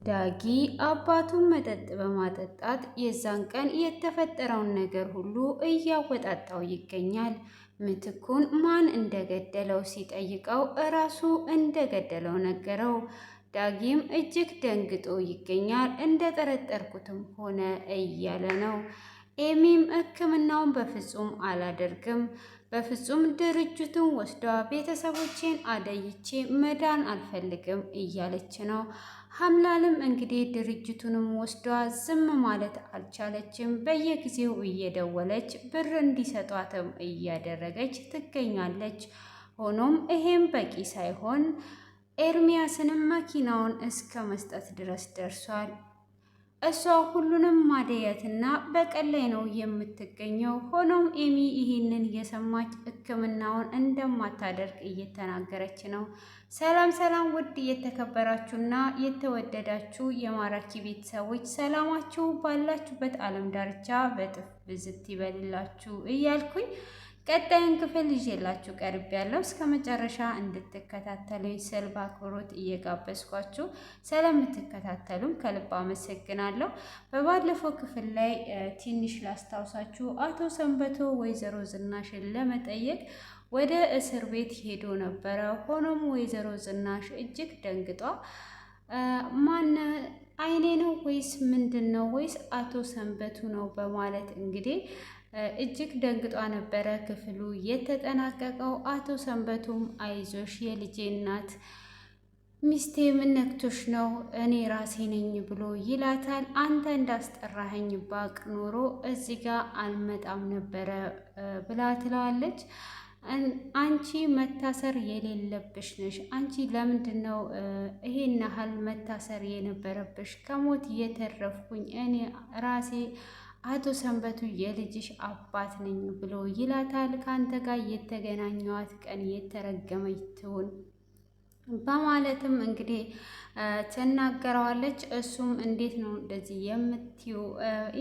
ዳጊ አባቱን መጠጥ በማጠጣት የዛን ቀን የተፈጠረውን ነገር ሁሉ እያወጣጣው ይገኛል። ምትኩን ማን እንደገደለው ሲጠይቀው እራሱ እንደገደለው ነገረው። ዳጊም እጅግ ደንግጦ ይገኛል። እንደጠረጠርኩትም ሆነ እያለ ነው። ኤሚም ሕክምናውን በፍጹም አላደርግም፣ በፍጹም ድርጅቱን ወስዷ ቤተሰቦቼን አደይቼ መዳን አልፈልግም እያለች ነው። ሀምላልም እንግዲህ ድርጅቱንም ወስዷ ዝም ማለት አልቻለችም። በየጊዜው እየደወለች ብር እንዲሰጧትም እያደረገች ትገኛለች። ሆኖም ይሄም በቂ ሳይሆን ኤርሚያስንም መኪናውን እስከ መስጠት ድረስ ደርሷል። እሷ ሁሉንም ማደያትና በቀል ላይ ነው የምትገኘው። ሆኖም ኤሚ ይህንን የሰማች ሕክምናውን እንደማታደርግ እየተናገረች ነው። ሰላም ሰላም! ውድ የተከበራችሁና የተወደዳችሁ የማራኪ ቤተሰቦች ሰላማችሁ ባላችሁበት ዓለም ዳርቻ በጥፍ ብዝት ይበልላችሁ እያልኩኝ ቀጣዩን ክፍል ይዤላችሁ ቀርብ ያለው እስከ መጨረሻ እንድትከታተሉኝ ስል በአክብሮት እየጋበዝኳችሁ ስለምትከታተሉም ከልብ አመሰግናለሁ። በባለፈው ክፍል ላይ ትንሽ ላስታውሳችሁ፣ አቶ ሰንበቶ ወይዘሮ ዝናሽን ለመጠየቅ ወደ እስር ቤት ሄዶ ነበረ። ሆኖም ወይዘሮ ዝናሽ እጅግ ደንግጧ ማነ አይኔ ነው ወይስ ምንድን ነው ወይስ አቶ ሰንበቱ ነው በማለት እንግዲህ እጅግ ደንግጧ ነበረ ክፍሉ የተጠናቀቀው። አቶ ሰንበቱም አይዞሽ የልጄ እናት ሚስቴ ምን ነክቶሽ ነው? እኔ ራሴ ነኝ ብሎ ይላታል። አንተ እንዳስጠራኸኝ ባቅ ኖሮ እዚህ ጋር አልመጣም ነበረ ብላ ትለዋለች። አንቺ መታሰር የሌለብሽ ነሽ። አንቺ ለምንድን ነው ይሄን ያህል መታሰር የነበረብሽ? ከሞት የተረፍኩኝ እኔ ራሴ አቶ ሰንበቱ የልጅሽ አባት ነኝ ብሎ ይላታል። ከአንተ ጋር የተገናኘዋት ቀን የተረገመች ትሁን በማለትም እንግዲህ ትናገረዋለች። እሱም እንዴት ነው እንደዚህ የምትዩ?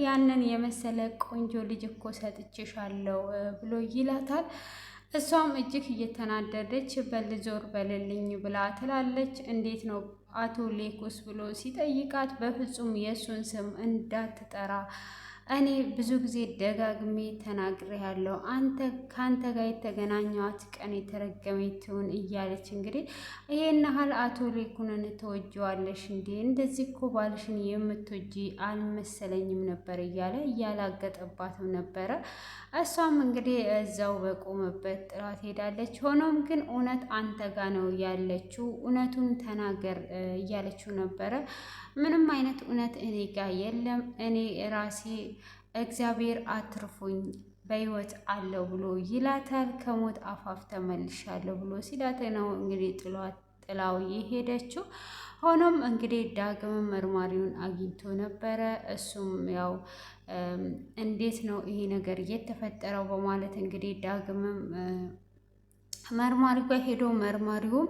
ያንን የመሰለ ቆንጆ ልጅ እኮ ሰጥቼሻለሁ ብሎ ይላታል። እሷም እጅግ እየተናደደች በል ዞር በልልኝ ብላ ትላለች። እንዴት ነው አቶ ሌኩስ ብሎ ሲጠይቃት በፍጹም የእሱን ስም እንዳትጠራ እኔ ብዙ ጊዜ ደጋግሜ ተናግሬያለሁ። ከአንተ ጋር የተገናኘዋት ቀን የተረገመች ትሁን እያለች እንግዲህ ይሄን ያህል አቶ ሌኩንን ትወጂዋለሽ እንዴ? እንደዚህ እኮ ባልሽን የምትወጂ አልመሰለኝም ነበር እያለ እያላገጠባትም ነበረ። እሷም እንግዲህ እዛው በቆመበት ጥላት ሄዳለች። ሆኖም ግን እውነት አንተ ጋ ነው ያለችው፣ እውነቱን ተናገር እያለችው ነበረ። ምንም አይነት እውነት እኔ ጋ የለም፣ እኔ ራሴ እግዚአብሔር አትርፎኝ በህይወት አለው ብሎ ይላታል። ከሞት አፋፍ ተመልሻለሁ ብሎ ሲላት ነው እንግዲህ ጥላው የሄደችው። ሆኖም እንግዲህ ዳግም መርማሪውን አግኝቶ ነበረ። እሱም ያው እንዴት ነው ይሄ ነገር የተፈጠረው በማለት እንግዲህ ዳግምም መርማሪው ጋር ሄዶ መርማሪውም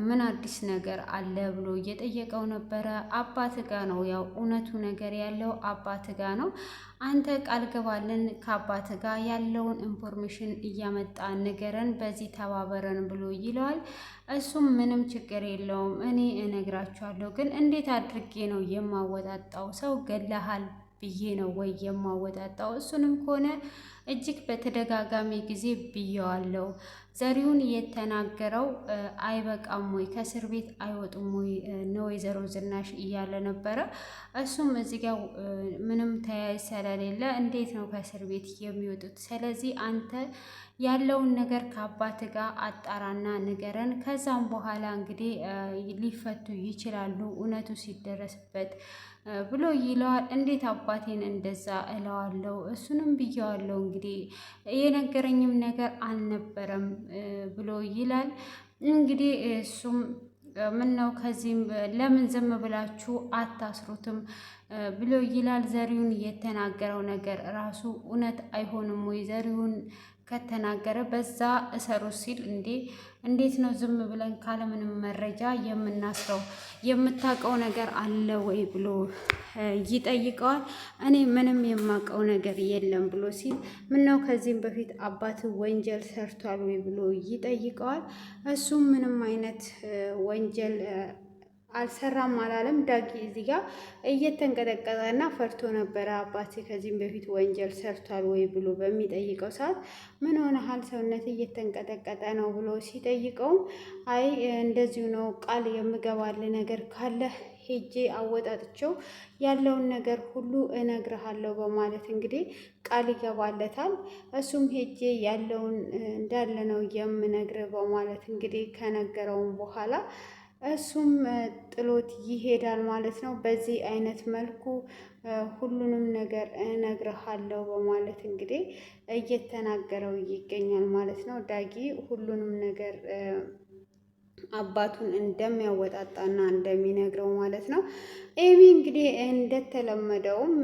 ምን አዲስ ነገር አለ ብሎ እየጠየቀው ነበረ። አባት ጋ ነው ያው እውነቱ ነገር ያለው አባት ጋ ነው። አንተ ቃል ገባልን ከአባት ጋ ያለውን ኢንፎርሜሽን እያመጣ ንገረን፣ በዚህ ተባበረን ብሎ ይለዋል። እሱም ምንም ችግር የለውም እኔ እነግራችኋለሁ፣ ግን እንዴት አድርጌ ነው የማወጣጣው? ሰው ገለሃል ብዬ ነው ወይ የማወጣጣው? እሱንም ከሆነ እጅግ በተደጋጋሚ ጊዜ ብየዋለሁ። ዘሪሁን የተናገረው አይበቃም ወይ? ከእስር ቤት አይወጡም ወይ ነው ወይዘሮ ዝናሽ እያለ ነበረ። እሱም እዚህ ጋር ምንም ተያያዥ ስለሌለ እንዴት ነው ከእስር ቤት የሚወጡት? ስለዚህ አንተ ያለውን ነገር ከአባት ጋር አጣራና ንገረን። ከዛም በኋላ እንግዲህ ሊፈቱ ይችላሉ እውነቱ ሲደረስበት ብሎ ይለዋል። እንዴት አባቴን እንደዛ እለዋለሁ? እሱንም ብየዋለሁ እንግዲህ የነገረኝም ነገር አልነበረም ብሎ ይላል። እንግዲህ እሱም ምን ነው ከዚህም ለምን ዝም ብላችሁ አታስሩትም ብሎ ይላል። ዘሪሁን የተናገረው ነገር ራሱ እውነት አይሆንም ወይ? ዘሪሁን ከተናገረ በዛ እሰሩ ሲል እንዴት ነው ዝም ብለን ካለምንም መረጃ የምናስረው? የምታውቀው ነገር አለ ወይ ብሎ ይጠይቀዋል። እኔ ምንም የማውቀው ነገር የለም ብሎ ሲል ምነው ከዚህም በፊት አባት ወንጀል ሰርቷል ወይ ብሎ ይጠይቀዋል። እሱም ምንም አይነት ወንጀል አልሰራም አላለም። ዳጊ እዚህ ጋር እየተንቀጠቀጠ እና ፈርቶ ነበረ። አባቴ ከዚህም በፊት ወንጀል ሰርቷል ወይ ብሎ በሚጠይቀው ሰዓት ምን ሆነሃል? ሰውነት እየተንቀጠቀጠ ነው ብሎ ሲጠይቀውም አይ እንደዚሁ ነው፣ ቃል የምገባል ነገር ካለ ሄጄ አወጣጥቸው ያለውን ነገር ሁሉ እነግርሃለሁ በማለት እንግዲህ ቃል ይገባለታል። እሱም ሄጄ ያለውን እንዳለ ነው የምነግር በማለት እንግዲህ ከነገረውም በኋላ እሱም ጥሎት ይሄዳል ማለት ነው። በዚህ አይነት መልኩ ሁሉንም ነገር እነግርሃለሁ በማለት እንግዲህ እየተናገረው ይገኛል ማለት ነው። ዳጊ ሁሉንም ነገር አባቱን እንደሚያወጣጣና እንደሚነግረው ማለት ነው። ኤሚ እንግዲህ እንደተለመደውም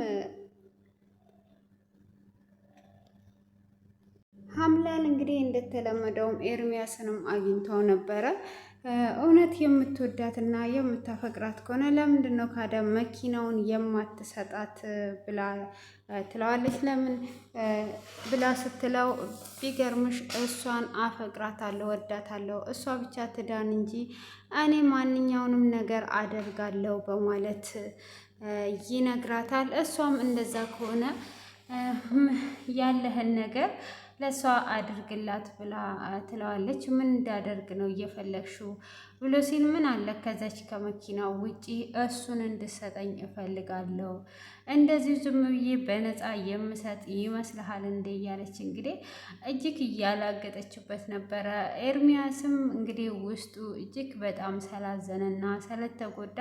ሀምላል እንግዲህ እንደተለመደውም ኤርሚያስንም አግኝተው ነበረ። እውነት የምትወዳትና የምታፈቅራት ከሆነ ለምንድን ነው ካደ መኪናውን የማትሰጣት ብላ ትለዋለች። ለምን ብላ ስትለው ቢገርምሽ እሷን አፈቅራታለሁ፣ ወዳታለሁ፣ እሷ ብቻ ትዳን እንጂ እኔ ማንኛውንም ነገር አደርጋለሁ በማለት ይነግራታል። እሷም እንደዛ ከሆነ ያለህን ነገር ለእሷ አድርግላት ብላ ትለዋለች። ምን እንዳደርግ ነው እየፈለግሽው ብሎ ሲል ምን አለ ከዛች ከመኪናው ውጪ እሱን እንድሰጠኝ እፈልጋለሁ። እንደዚሁ ዝም ብዬ በነፃ የምሰጥ ይመስልሃል እንዴ? እያለች እንግዲህ እጅግ እያላገጠችበት ነበረ። ኤርሚያስም እንግዲህ ውስጡ እጅግ በጣም ስላዘነና ስለተጎዳ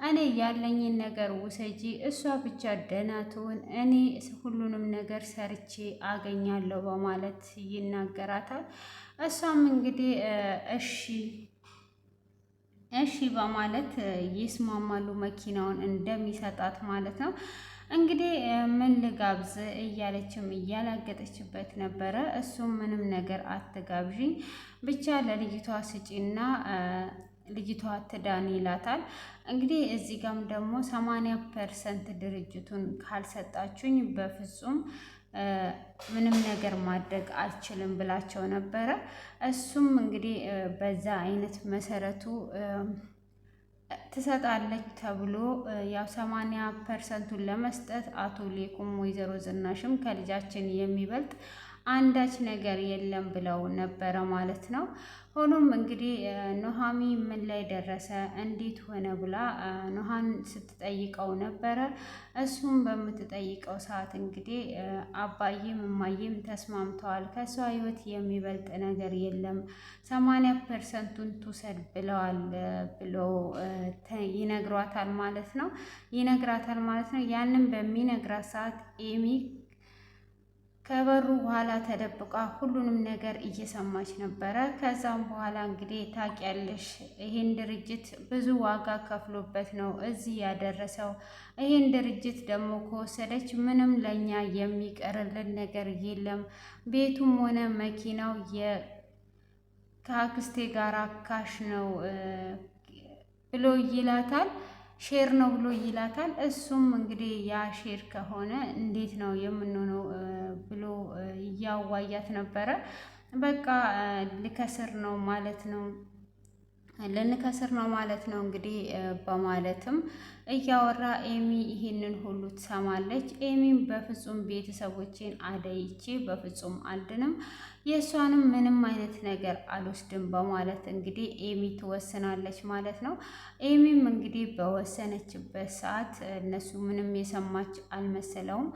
እኔ ያለኝን ነገር ውሰጂ፣ እሷ ብቻ ደህና ትሁን፣ እኔ ሁሉንም ነገር ሰርቼ አገኛለሁ በማለት ይናገራታል። እሷም እንግዲህ እሺ በማለት ይስማማሉ፣ መኪናውን እንደሚሰጣት ማለት ነው። እንግዲህ ምን ልጋብዝ እያለችም እያላገጠችበት ነበረ። እሱም ምንም ነገር አትጋብዥኝ ብቻ ለልጅቷ ስጪና ልጅቷ ትዳን ይላታል። እንግዲህ እዚህ ጋም ደግሞ 80% ድርጅቱን ካልሰጣችሁኝ በፍጹም ምንም ነገር ማድረግ አልችልም ብላቸው ነበረ። እሱም እንግዲህ በዛ አይነት መሰረቱ ትሰጣለች ተብሎ ያው 80%ቱን ለመስጠት አቶ ሌኩም ወይዘሮ ዝናሽም ከልጃችን የሚበልጥ አንዳች ነገር የለም ብለው ነበረ ማለት ነው። ሆኖም እንግዲህ ኑሃሚ ምን ላይ ደረሰ እንዴት ሆነ ብላ ኑሃን ስትጠይቀው ነበረ። እሱም በምትጠይቀው ሰዓት እንግዲህ አባዬም እማዬም ተስማምተዋል፣ ከሷ ህይወት የሚበልጥ ነገር የለም፣ 80%ቱን ትውሰድ ብለዋል ብሎ ይነግራታል ማለት ነው። ያንን በሚነግራት ሰዓት ኤሚ ከበሩ በኋላ ተደብቃ ሁሉንም ነገር እየሰማች ነበረ። ከዛም በኋላ እንግዲህ ታውቂያለሽ፣ ይሄን ድርጅት ብዙ ዋጋ ከፍሎበት ነው እዚህ ያደረሰው። ይሄን ድርጅት ደግሞ ከወሰደች ምንም ለኛ የሚቀርልን ነገር የለም፣ ቤቱም ሆነ መኪናው ከአክስቴ ጋር ካሽ ነው ብሎ ይላታል። ሼር ነው ብሎ ይላታል። እሱም እንግዲህ ያ ሼር ከሆነ እንዴት ነው የምንሆነው ብሎ እያዋያት ነበረ። በቃ ልንከስር ነው ማለት ነው እንግዲህ በማለትም እያወራ ኤሚ ይህንን ሁሉ ትሰማለች። ኤሚም በፍጹም ቤተሰቦቼን አደይቼ በፍጹም አልድንም፣ የእሷንም ምንም አይነት ነገር አልወስድም በማለት እንግዲህ ኤሚ ትወስናለች ማለት ነው። ኤሚም እንግዲህ በወሰነችበት ሰዓት እነሱ ምንም የሰማች አልመሰለውም።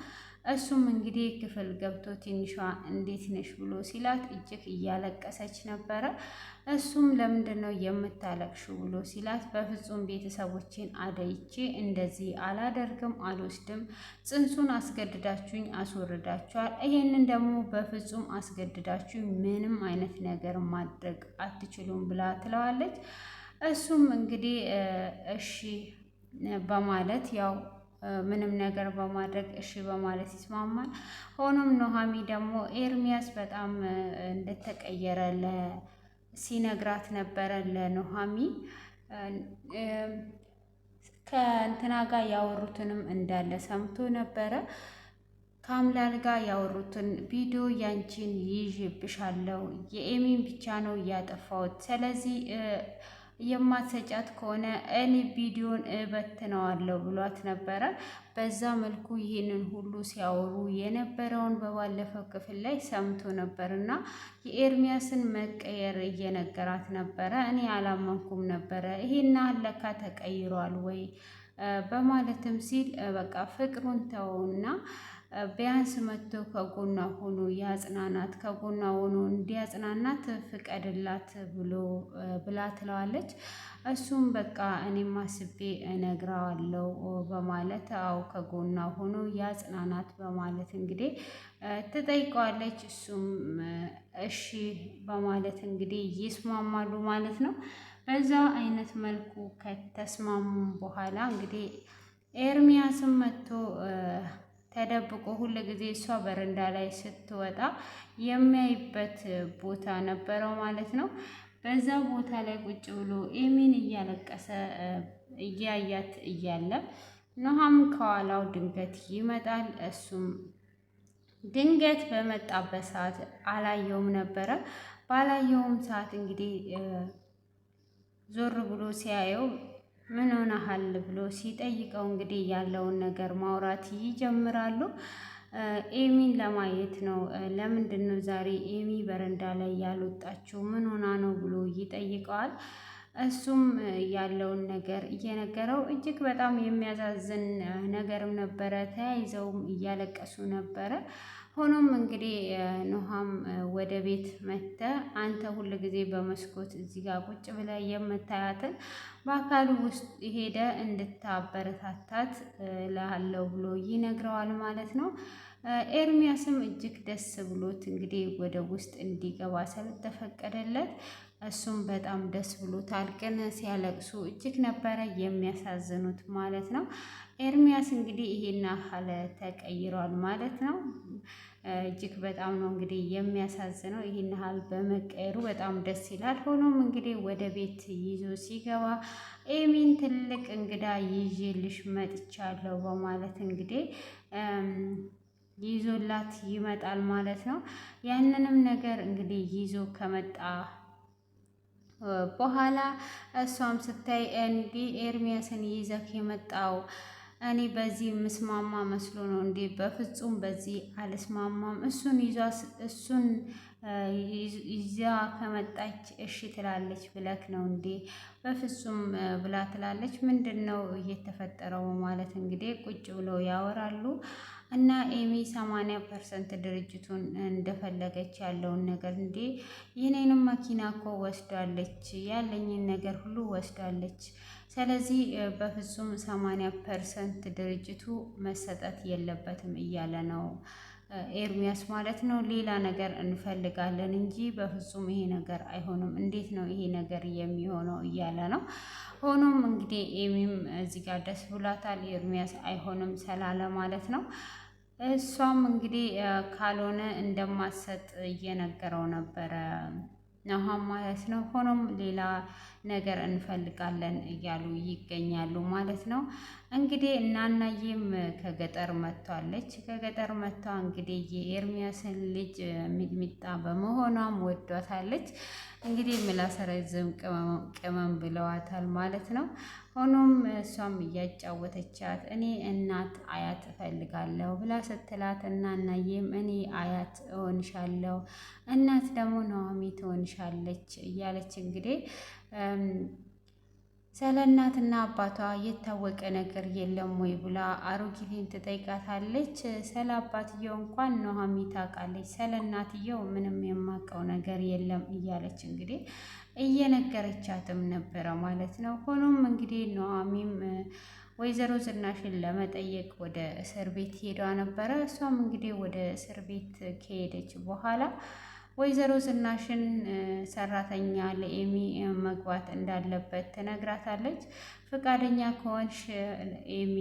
እሱም እንግዲህ ክፍል ገብቶ ትንሿ እንዴት ነሽ ብሎ ሲላት እጅግ እያለቀሰች ነበረ። እሱም ለምንድን ነው የምታለቅሽው ብሎ ሲላት በፍጹም ቤተሰቦቼን አደይቼ እንደዚህ አላደርግም፣ አልወስድም፣ ጽንሱን አስገድዳችሁኝ አስወርዳችኋል፣ ይሄንን ደግሞ በፍጹም አስገድዳችሁኝ ምንም አይነት ነገር ማድረግ አትችሉም ብላ ትለዋለች። እሱም እንግዲህ እሺ በማለት ያው ምንም ነገር በማድረግ እሺ በማለት ይስማማል። ሆኖም ኑሃሚ ደግሞ ኤርሚያስ በጣም እንደተቀየረ ሲነግራት ነበረ ለኑሃሚ። ከእንትና ጋር ያወሩትንም እንዳለ ሰምቶ ነበረ። ከአምላል ጋር ያወሩትን ቪዲዮ ያንቺን ይዤብሻለሁ፣ የኤሚን ብቻ ነው እያጠፋሁት፣ ስለዚህ የማትሰጫት ከሆነ እኔ ቪዲዮን እበትነዋለሁ ብሏት ነበረ። በዛ መልኩ ይህንን ሁሉ ሲያወሩ የነበረውን በባለፈው ክፍል ላይ ሰምቶ ነበር እና የኤርሚያስን መቀየር እየነገራት ነበረ። እኔ አላመንኩም ነበረ ይሄን ለካ ተቀይሯል ወይ በማለትም ሲል በቃ ፍቅሩን ተወውና ቢያንስ መጥቶ ከጎኗ ሆኖ ያጽናናት፣ ከጎኗ ሆኖ እንዲያጽናናት ፍቀድላት ብላ ትለዋለች። እሱም በቃ እኔም አስቤ እነግረዋለሁ በማለት አው ከጎኗ ሆኖ ያጽናናት በማለት እንግዲህ ትጠይቀዋለች። እሱም እሺ በማለት እንግዲህ ይስማማሉ ማለት ነው። በዛ አይነት መልኩ ከተስማሙ በኋላ እንግዲህ ኤርሚያስም መጥቶ ተደብቆ ሁል ጊዜ እሷ በረንዳ ላይ ስትወጣ የሚያይበት ቦታ ነበረው ማለት ነው። በዛ ቦታ ላይ ቁጭ ብሎ ኤሚን እያለቀሰ እያያት እያለ ኑሃም ከኋላው ድንገት ይመጣል። እሱም ድንገት በመጣበት ሰዓት አላየውም ነበረ። ባላየውም ሰዓት እንግዲህ ዞር ብሎ ሲያየው ምን ሆነሃል ብሎ ሲጠይቀው እንግዲህ ያለውን ነገር ማውራት ይጀምራሉ። ኤሚን ለማየት ነው። ለምንድን ነው ዛሬ ኤሚ በረንዳ ላይ ያልወጣችው? ምን ሆና ነው ብሎ ይጠይቀዋል። እሱም ያለውን ነገር እየነገረው እጅግ በጣም የሚያሳዝን ነገርም ነበረ። ተያይዘውም እያለቀሱ ነበረ። ሆኖም እንግዲህ ኑሃም ወደ ቤት መጥተ አንተ ሁል ጊዜ በመስኮት እዚህ ጋር ቁጭ ብለህ የምታያትን በአካሉ ውስጥ ሄደ እንድታበረታታት ላለው ብሎ ይነግረዋል ማለት ነው። ኤርሚያስም እጅግ ደስ ብሎት እንግዲህ ወደ ውስጥ እንዲገባ ስለተፈቀደለት እሱም በጣም ደስ ብሎታል። ግን ሲያለቅሱ እጅግ ነበረ የሚያሳዝኑት ማለት ነው። ኤርሚያስ እንግዲህ ይሄን ያህል ተቀይሯል ማለት ነው። እጅግ በጣም ነው እንግዲህ የሚያሳዝነው። ይሄን ያህል በመቀየሩ በጣም ደስ ይላል። ሆኖም እንግዲህ ወደ ቤት ይዞ ሲገባ ኤሚን ትልቅ እንግዳ ይዤልሽ መጥቻለሁ በማለት እንግዲህ ይዞላት ይመጣል ማለት ነው። ያንንም ነገር እንግዲህ ይዞ ከመጣ በኋላ እሷም ስታይ እንዲህ ኤርሚያስን ይዘህ የመጣው እኔ በዚህ ምስማማ መስሎ ነው እንዴ? በፍጹም በዚህ አልስማማም። እሱን ይዛ ከመጣች እሺ ትላለች ብለክ ነው እንዴ? በፍጹም ብላ ትላለች። ምንድን ነው እየተፈጠረው ማለት እንግዲህ ቁጭ ብለው ያወራሉ። እና ኤሚ 80% ድርጅቱን እንደፈለገች ያለውን ነገር እንዴ የኔንም መኪና እኮ ወስዳለች፣ ያለኝን ነገር ሁሉ ወስዳለች። ስለዚህ በፍጹም 80% ድርጅቱ መሰጠት የለበትም እያለ ነው ኤርሚያስ ማለት ነው። ሌላ ነገር እንፈልጋለን እንጂ በፍጹም ይሄ ነገር አይሆንም። እንዴት ነው ይሄ ነገር የሚሆነው እያለ ነው። ሆኖም እንግዲህ ኤሚም እዚህ ጋር ደስ ብሏታል። ኤርሚያስ አይሆንም ስላለ ማለት ነው። እሷም እንግዲህ ካልሆነ እንደማትሰጥ እየነገረው ነበረ ኑሃም ማለት ነው። ሆኖም ሌላ ነገር እንፈልጋለን እያሉ ይገኛሉ ማለት ነው። እንግዲህ እናናዬም ከገጠር መጥቷለች። ከገጠር መጥቷ እንግዲህ የኤርሚያስን ልጅ ሚጥሚጣ በመሆኗም ወዷታለች። እንግዲህ ምላስ ረዝም ቅመም ብለዋታል ማለት ነው። ሆኖም እሷም እያጫወተቻት እኔ እናት አያት እፈልጋለሁ ብላ ስትላት እናናዬም እኔ አያት እሆንሻለሁ፣ እናት ደግሞ ኑሃሚ ትሆንሻለች እያለች እንግዲህ ስለ እናትና አባቷ የታወቀ ነገር የለም ወይ ብላ አሮጊቴን ትጠይቃታለች። ስለ አባትየው እንኳን ኑሃሚ ታውቃለች፣ ስለ እናትየው ምንም የማውቀው ነገር የለም እያለች እንግዲህ እየነገረቻትም ነበረ ማለት ነው። ሆኖም እንግዲህ ኑሃሚም ወይዘሮ ዝናሽን ለመጠየቅ ወደ እስር ቤት ሄዳ ነበረ። እሷም እንግዲህ ወደ እስር ቤት ከሄደች በኋላ ወይዘሮ ዝናሽን ሰራተኛ ለኤሚ መግባት እንዳለበት ትነግራታለች። ፈቃደኛ ከሆንሽ ኤሚ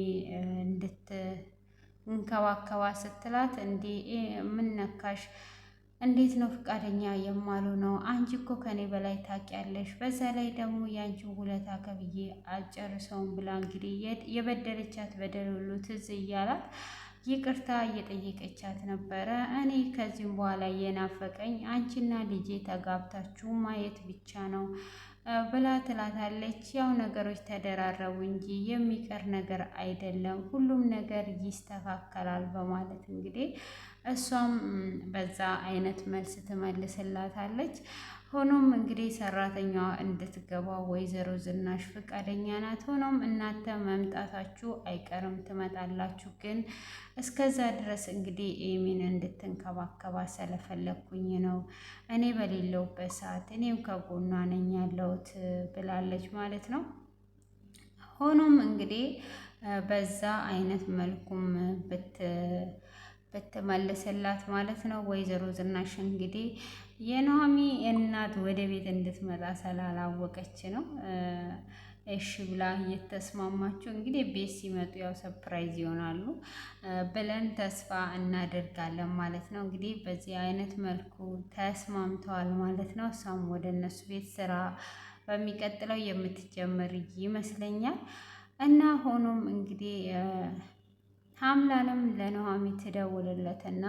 እንድትንከባከባ ስትላት እንዴ ምን ነካሽ? እንዴት ነው ፈቃደኛ የማልሆነው? አንቺ እኮ ከኔ በላይ ታውቂያለሽ። በዛ ላይ ደግሞ ያንቺን ውለታ ከብዬ አልጨርሰውም ብላ እንግዲህ የበደለቻት በደል ሁሉ ትዝ እያላት ይቅርታ እየጠየቀቻት ነበረ። እኔ ከዚህም በኋላ የናፈቀኝ አንቺና ልጄ ተጋብታችሁ ማየት ብቻ ነው። ብላ ትላታለች። ያው ነገሮች ተደራረቡ እንጂ የሚቀር ነገር አይደለም፣ ሁሉም ነገር ይስተካከላል በማለት እንግዲህ እሷም በዛ አይነት መልስ ትመልስላታለች። ሆኖም እንግዲህ ሰራተኛዋ እንድትገባ ወይዘሮ ዝናሽ ፈቃደኛ ናት። ሆኖም እናንተ መምጣታችሁ አይቀርም ትመጣላችሁ፣ ግን እስከዛ ድረስ እንግዲህ ኤሚን እንድትንከባከባ ስለፈለግኩኝ ነው እኔ በሌለውበት ሰዓት እኔም ከጎኗ ነኝ ያለሁት ብላለች ማለት ነው። ሆኖም እንግዲህ በዛ አይነት መልኩም ብትመልስላት ማለት ነው። ወይዘሮ ዝናሽ እንግዲህ የኑሃሚ እናት ወደ ቤት እንድትመጣ ስላላወቀች ነው እሺ ብላ እየተስማማችሁ እንግዲህ ቤት ሲመጡ ያው ሰፕራይዝ ይሆናሉ ብለን ተስፋ እናደርጋለን ማለት ነው። እንግዲህ በዚህ አይነት መልኩ ተስማምተዋል ማለት ነው። እሷም ወደ እነሱ ቤት ስራ በሚቀጥለው የምትጀምር ይመስለኛል። እና ሆኖም እንግዲህ ሀምላንም ለኑሃሚ ትደውልለትና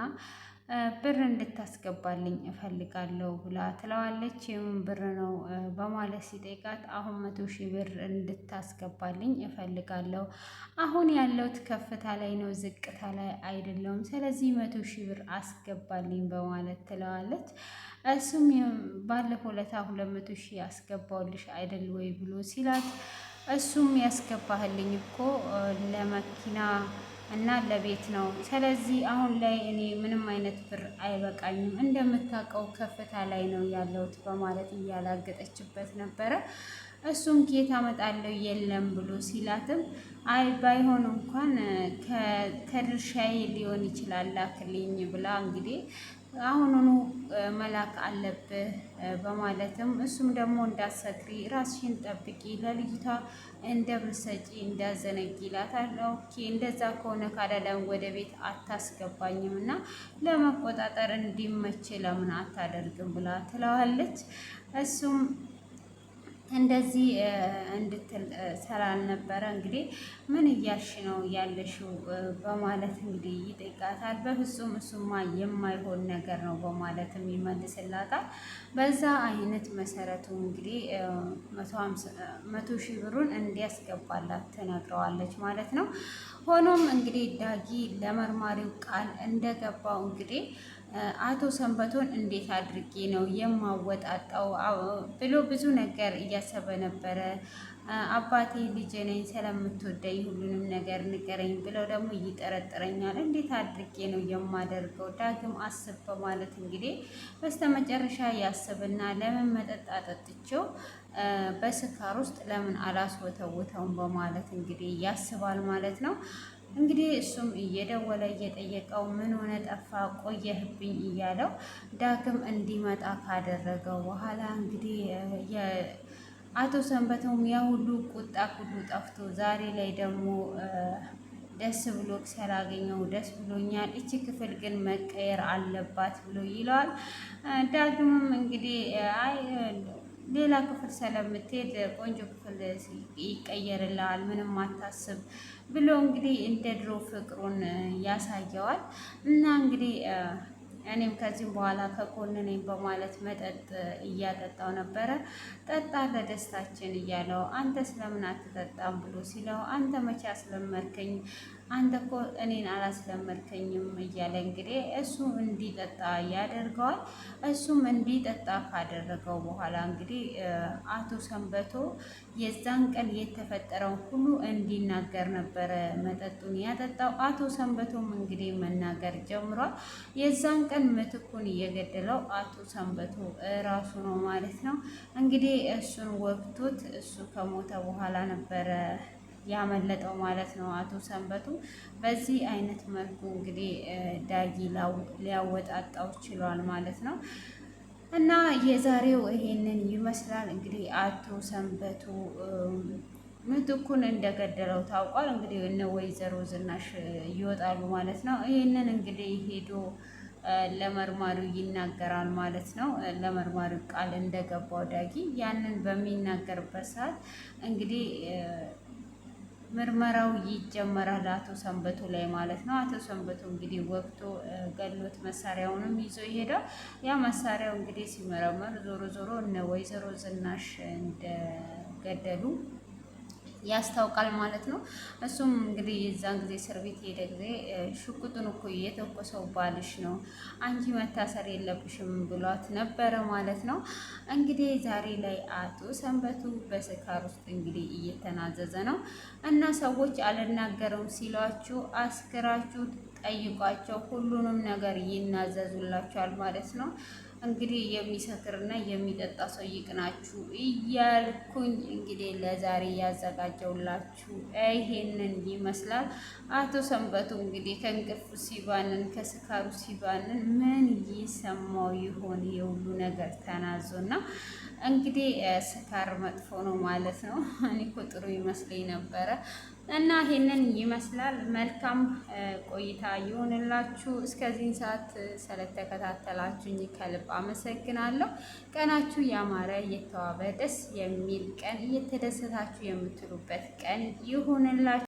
ብር እንድታስገባልኝ እፈልጋለሁ ብላ ትለዋለች። የምን ብር ነው በማለት ሲጠይቃት አሁን 100,000 ብር እንድታስገባልኝ እፈልጋለሁ። አሁን ያለሁት ከፍታ ላይ ነው፣ ዝቅታ ላይ አይደለሁም። ስለዚህ 100,000 ብር አስገባልኝ በማለት ትለዋለች። እሱም ባለፈው ለታ 200,000 አስገባውልሽ አይደል ወይ ብሎ ሲላት እሱም ያስገባህልኝ እኮ ለመኪና እና ለቤት ነው። ስለዚህ አሁን ላይ እኔ ምንም አይነት ብር አይበቃኝም፣ እንደምታውቀው ከፍታ ላይ ነው ያለሁት በማለት እያላገጠችበት ነበረ። እሱም ኬት አመጣለሁ የለም ብሎ ሲላትም አይ ባይሆን እንኳን ከድርሻዬ ሊሆን ይችላል ላክልኝ ብላ እንግዲህ አሁኑኑ መላክ አለብህ በማለትም እሱም ደግሞ እንዳትሰክሪ ራስሽን ጠብቂ፣ ለልጅቷ እንደ ብሰጪ እንዳዘነጊ ይላታል። ኦኬ እንደዛ ከሆነ ካደለም ወደ ቤት አታስገባኝም እና ለመቆጣጠር እንዲመች ለምን አታደርግም ብላ ትለዋለች። እሱም እንደዚህ እንድትል ስላልነበረ እንግዲህ ምን እያልሽ ነው ያለሽው በማለት እንግዲህ ይጠይቃታል። በፍጹም እሱማ የማይሆን ነገር ነው በማለትም ይመልስላታል። በዛ አይነት መሰረቱ እንግዲህ 100,000 ብሩን እንዲያስገባላት ትነግረዋለች ማለት ነው። ሆኖም እንግዲህ ዳጊ ለመርማሪው ቃል እንደገባው እንግዲህ አቶ ሰንበቶን እንዴት አድርጌ ነው የማወጣጣው ብሎ ብዙ ነገር እያሰበ ነበረ። አባቴ ልጄ ነኝ ስለምትወደኝ ሁሉንም ነገር ንገረኝ ብለው ደግሞ ይጠረጥረኛል፣ እንዴት አድርጌ ነው የማደርገው ዳግም አስብ በማለት እንግዲህ በስተመጨረሻ ያስብና ለምን መጠጥ አጠጥቼው በስካር ውስጥ ለምን አላስወተውተውም በማለት እንግዲህ ያስባል ማለት ነው። እንግዲህ እሱም እየደወለ እየጠየቀው ምን ሆነ ጠፋ ቆየህብኝ እያለው ዳግም እንዲመጣ ካደረገው በኋላ እንግዲህ አቶ ሰንበተውም ያ ሁሉ ቁጣ ሁሉ ጠፍቶ ዛሬ ላይ ደግሞ ደስ ብሎ ስላገኘው ደስ ብሎኛል፣ እቺ ክፍል ግን መቀየር አለባት ብሎ ይለዋል። ዳግምም እንግዲህ አይ ሌላ ክፍል ስለምትሄድ ቆንጆ ክፍል ይቀየርልሃል፣ ምንም አታስብ ብሎ እንግዲህ እንደ ድሮ ፍቅሩን ያሳየዋል። እና እንግዲህ እኔም ከዚህም በኋላ ከጎን ነኝ በማለት መጠጥ እያጠጣው ነበረ። ጠጣ ለደስታችን እያለው አንተ ስለምን አትጠጣም ብሎ ሲለው አንተ መቼ አስለመድከኝ፣ አንተ እኮ እኔን አላስለመድከኝም እያለ እንግዲህ እሱ እንዲጠጣ ያደርገዋል። እሱም እንዲጠጣ ካደረገው በኋላ እንግዲህ አቶ ሰንበቶ የዛን ቀን የተፈጠረውን ሁሉ እንዲናገር ነበረ መጠጡን ያጠጣው። አቶ ሰንበቶም እንግዲህ መናገር ጀምሯል። የዛን ቀን ምትኩን እየገደለው አቶ ሰንበቶ ራሱ ነው ማለት ነው። እንግዲህ እሱን ወቅቶት እሱ ከሞተ በኋላ ነበረ ያመለጠው ማለት ነው አቶ ሰንበቱ። በዚህ አይነት መልኩ እንግዲህ ዳጊ ሊያወጣጣው ችሏል ማለት ነው። እና የዛሬው ይሄንን ይመስላል። እንግዲህ አቶ ሰንበቱ ምትኩን እንደገደለው ታውቋል። እንግዲህ እነ ወይዘሮ ዝናሽ ይወጣሉ ማለት ነው። ይሄንን እንግዲህ ሄዶ ለመርማሪው ይናገራል ማለት ነው። ለመርማሪው ቃል እንደገባው ዳጊ ያንን በሚናገርበት ሰዓት እንግዲህ ምርመራው ይጀመራል አቶ ሰንበቱ ላይ ማለት ነው። አቶ ሰንበቱ እንግዲህ ወቅቱ ገሎት መሳሪያውንም ይዞ ይሄዳል። ያ መሳሪያው እንግዲህ ሲመረመር ዞሮ ዞሮ እነ ወይዘሮ ዝናሽ እንደገደሉ ያስታውቃል ማለት ነው። እሱም እንግዲህ የዛን ጊዜ እስር ቤት ሄደ ጊዜ ሽጉጡን እኮ የተኮሰው ባልሽ ነው፣ አንቺ መታሰር የለብሽም ብሏት ነበረ ማለት ነው። እንግዲህ ዛሬ ላይ አቶ ሰንበቱ በስካር ውስጥ እንግዲህ እየተናዘዘ ነው እና ሰዎች አልናገረውም ሲሏችሁ አስክራችሁ ጠይቋቸው፣ ሁሉንም ነገር ይናዘዙላችኋል ማለት ነው። እንግዲህ የሚሰክርና የሚጠጣ ሰው ይቅናችሁ እያልኩኝ እንግዲህ ለዛሬ ያዘጋጀውላችሁ ይሄንን ይመስላል። አቶ ሰንበቱ እንግዲህ ከእንቅልፉ ሲባንን ከስካሩ ሲባንን ምን ይሰማው ይሆን? የሁሉ ነገር ተናዞና እንግዲህ ስካር መጥፎ ነው ማለት ነው። እኔ እኮ ጥሩ ይመስለኝ ነበረ። እና ይሄንን ይመስላል። መልካም ቆይታ ይሆንላችሁ። እስከዚህን ሰዓት ስለተከታተላችሁኝ ከልብ አመሰግናለሁ። ቀናችሁ ያማረ የተዋበ ደስ የሚል ቀን እየተደሰታችሁ የምትሉበት ቀን ይሁንላችሁ።